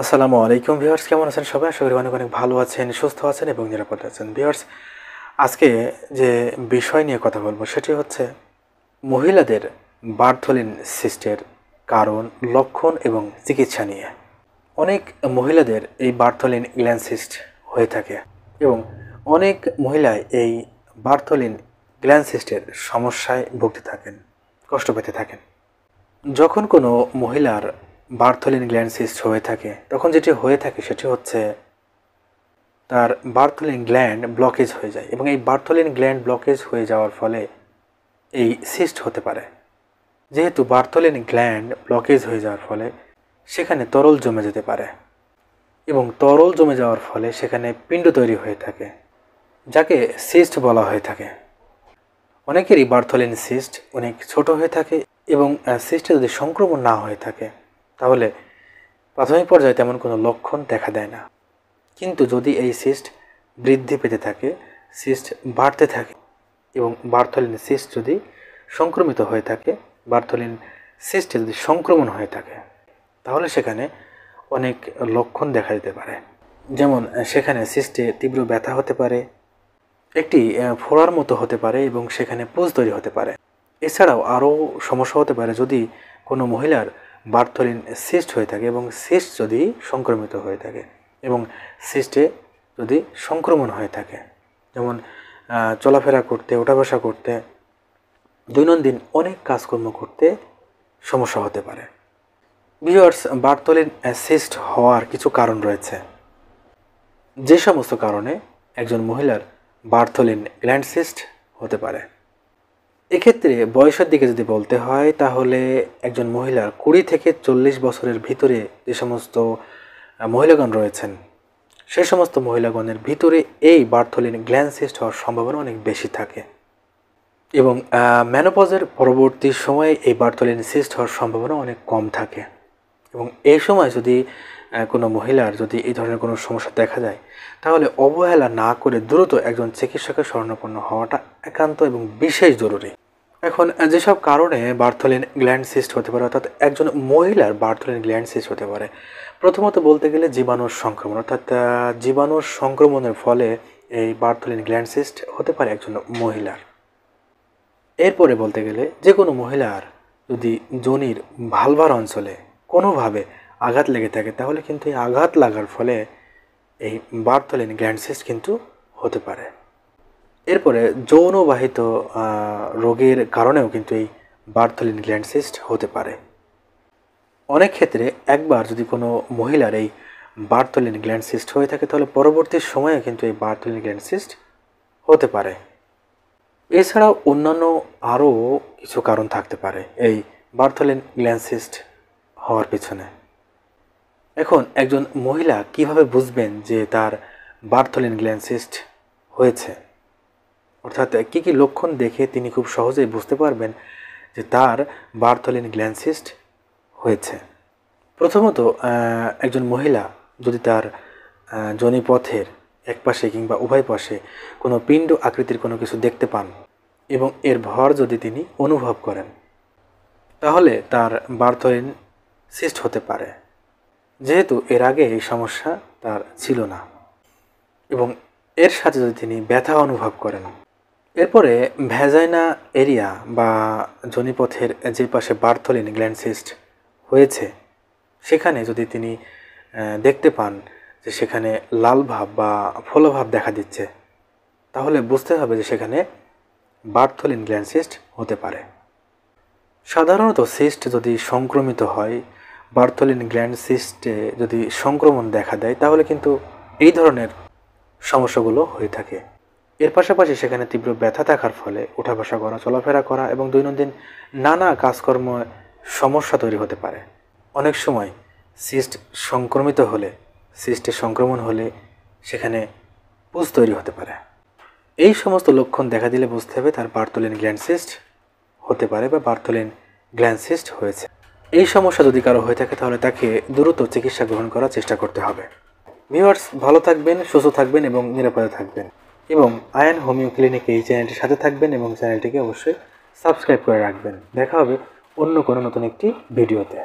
আসসালামু আলাইকুম ভিউয়ার্স, কেমন আছেন সবাই? আশা করি অনেক অনেক ভালো আছেন, সুস্থ আছেন এবং নিরাপদে আছেন। ভিউয়ার্স, আজকে যে বিষয় নিয়ে কথা বলবো সেটি হচ্ছে মহিলাদের বার্থোলিন সিস্টের কারণ, লক্ষণ এবং চিকিৎসা নিয়ে। অনেক মহিলাদের এই বার্থোলিন গ্ল্যান্ড সিস্ট হয়ে থাকে এবং অনেক মহিলাই এই বার্থোলিন গ্ল্যান্ড সিস্টের সমস্যায় ভুগতে থাকেন, কষ্ট পেতে থাকেন। যখন কোনো মহিলার বার্থোলিন গ্ল্যান্ড সিস্ট হয়ে থাকে তখন যেটি হয়ে থাকে সেটি হচ্ছে তার বার্থোলিন গ্ল্যান্ড ব্লকেজ হয়ে যায় এবং এই বার্থোলিন গ্ল্যান্ড ব্লকেজ হয়ে যাওয়ার ফলে এই সিস্ট হতে পারে। যেহেতু বার্থোলিন গ্ল্যান্ড ব্লকেজ হয়ে যাওয়ার ফলে সেখানে তরল জমে যেতে পারে এবং তরল জমে যাওয়ার ফলে সেখানে পিণ্ড তৈরি হয়ে থাকে, যাকে সিস্ট বলা হয়ে থাকে। অনেকেরই বার্থোলিন সিস্ট অনেক ছোট হয়ে থাকে এবং সিস্টে যদি সংক্রমণ না হয়ে থাকে তাহলে প্রাথমিক পর্যায়ে তেমন কোনো লক্ষণ দেখা দেয় না। কিন্তু যদি এই সিস্ট বৃদ্ধি পেতে থাকে, সিস্ট বাড়তে থাকে এবং বার্থোলিন সিস্ট যদি সংক্রমিত হয়ে থাকে, বার্থোলিন সিস্টে যদি সংক্রমণ হয়ে থাকে তাহলে সেখানে অনেক লক্ষণ দেখা দিতে পারে। যেমন সেখানে সিস্টে তীব্র ব্যথা হতে পারে, একটি ফোড়ার মতো হতে পারে এবং সেখানে পুঁজ তৈরি হতে পারে। এছাড়াও আরও সমস্যা হতে পারে যদি কোনো মহিলার বার্থোলিন সিস্ট হয়ে থাকে এবং সিস্ট যদি সংক্রমিত হয়ে থাকে এবং সিস্টে যদি সংক্রমণ হয়ে থাকে, যেমন চলাফেরা করতে, ওঠা বসা করতে, দৈনন্দিন অনেক কাজকর্ম করতে সমস্যা হতে পারে। ভিউয়ার্স, বার্থোলিন সিস্ট হওয়ার কিছু কারণ রয়েছে। যে সমস্ত কারণে একজন মহিলার বার্থোলিন গ্ল্যান্ড সিস্ট হতে পারে। এক্ষেত্রে বয়সের দিকে যদি বলতে হয় তাহলে একজন মহিলার 20 থেকে 40 বছরের ভিতরে যে সমস্ত মহিলাগণ রয়েছেন সেই সমস্ত মহিলাগণের ভিতরে এই বার্থোলিন গ্ল্যান্ড সিস্ট হওয়ার সম্ভাবনা অনেক বেশি থাকে এবং মেনোপজের পরবর্তী সময়ে এই বার্থোলিন সিস্ট হওয়ার সম্ভাবনা অনেক কম থাকে। এবং এই সময় যদি কোনো মহিলার যদি এই ধরনের কোনো সমস্যা দেখা যায় তাহলে অবহেলা না করে দ্রুত একজন চিকিৎসকের শরণাপন্ন হওয়াটা একান্ত এবং বিশেষ জরুরি। এখন যেসব কারণে বার্থোলিন গ্ল্যান্ড সিস্ট হতে পারে, অর্থাৎ একজন মহিলার বার্থোলিন গ্ল্যান্ড সিস্ট হতে পারে, প্রথমত বলতে গেলে জীবাণুর সংক্রমণ, অর্থাৎ জীবাণুর সংক্রমণের ফলে এই বার্থোলিন গ্ল্যান্ড সিস্ট হতে পারে একজন মহিলার। এরপরে বলতে গেলে যে কোনো মহিলার যদি যোনির ভালভার অঞ্চলে কোনোভাবে আঘাত লেগে থাকে তাহলে কিন্তু এই আঘাত লাগার ফলে এই বার্থোলিন গ্ল্যান্ড সিস্ট কিন্তু হতে পারে। এরপরে যৌনবাহিত রোগের কারণেও কিন্তু এই বার্থোলিন গ্ল্যান্ড সিস্ট হতে পারে। অনেক ক্ষেত্রে একবার যদি কোনো মহিলার এই বার্থোলিন গ্ল্যান্ড সিস্ট হয়ে থাকে তাহলে পরবর্তী সময়ে কিন্তু এই বার্থোলিন গ্ল্যান্ড সিস্ট হতে পারে। এছাড়াও অন্যান্য আরও কিছু কারণ থাকতে পারে এই বার্থোলিন গ্ল্যান্ড সিস্ট হওয়ার পিছনে। এখন একজন মহিলা কিভাবে বুঝবেন যে তার বার্থোলিন গ্ল্যান্ড সিস্ট হয়েছে, অর্থাৎ কী কী লক্ষণ দেখে তিনি খুব সহজেই বুঝতে পারবেন যে তার বার্থোলিন গ্ল্যান্ড সিস্ট হয়েছে? প্রথমত, একজন মহিলা যদি তার যোনিপথের এক পাশে কিংবা উভয় পাশে কোনো পিণ্ড আকৃতির কোনো কিছু দেখতে পান এবং এর ভর যদি তিনি অনুভব করেন তাহলে তার বার্থোলিন সিস্ট হতে পারে, যেহেতু এর আগে এই সমস্যা তার ছিল না। এবং এর সাথে যদি তিনি ব্যথা অনুভব করেন, এরপরে ভ্যাজাইনা এরিয়া বা যোনিপথের যে পাশে বার্থোলিন গ্ল্যান্ড সিস্ট হয়েছে সেখানে যদি তিনি দেখতে পান যে সেখানে লাল ভাব বা ফোলাভাব দেখা দিচ্ছে তাহলে বুঝতে হবে যে সেখানে বার্থোলিন গ্ল্যান্ড সিস্ট হতে পারে। সাধারণত সিস্ট যদি সংক্রমিত হয়, বার্থোলিন গ্ল্যান্ড সিস্টে যদি সংক্রমণ দেখা দেয় তাহলে কিন্তু এই ধরনের সমস্যাগুলো হয়ে থাকে। এর পাশাপাশি সেখানে তীব্র ব্যথা থাকার ফলে ওঠা বসা করা, চলাফেরা করা এবং দৈনন্দিন নানা কাজকর্ম সমস্যা তৈরি হতে পারে। অনেক সময় সিস্ট সংক্রমিত হলে, সিস্টে সংক্রমণ হলে সেখানে পুঁজ তৈরি হতে পারে। এই সমস্ত লক্ষণ দেখা দিলে বুঝতে হবে তার বার্থোলিন গ্ল্যান্ড সিস্ট হতে পারে বা বার্থোলিন গ্ল্যান্ড সিস্ট হয়েছে। এই সমস্যা যদি কারো হয়ে থাকে তাহলে তাকে দ্রুত চিকিৎসা গ্রহণ করার চেষ্টা করতে হবে। ভিউয়ার্স, ভালো থাকবেন, সুস্থ থাকবেন এবং নিরাপদে থাকবেন এবং আয়ান হোমিও ক্লিনিক এই চ্যানেলটির সাথে থাকবেন এবং চ্যানেলটিকে অবশ্যই সাবস্ক্রাইব করে রাখবেন। দেখা হবে অন্য কোনো নতুন একটি ভিডিওতে।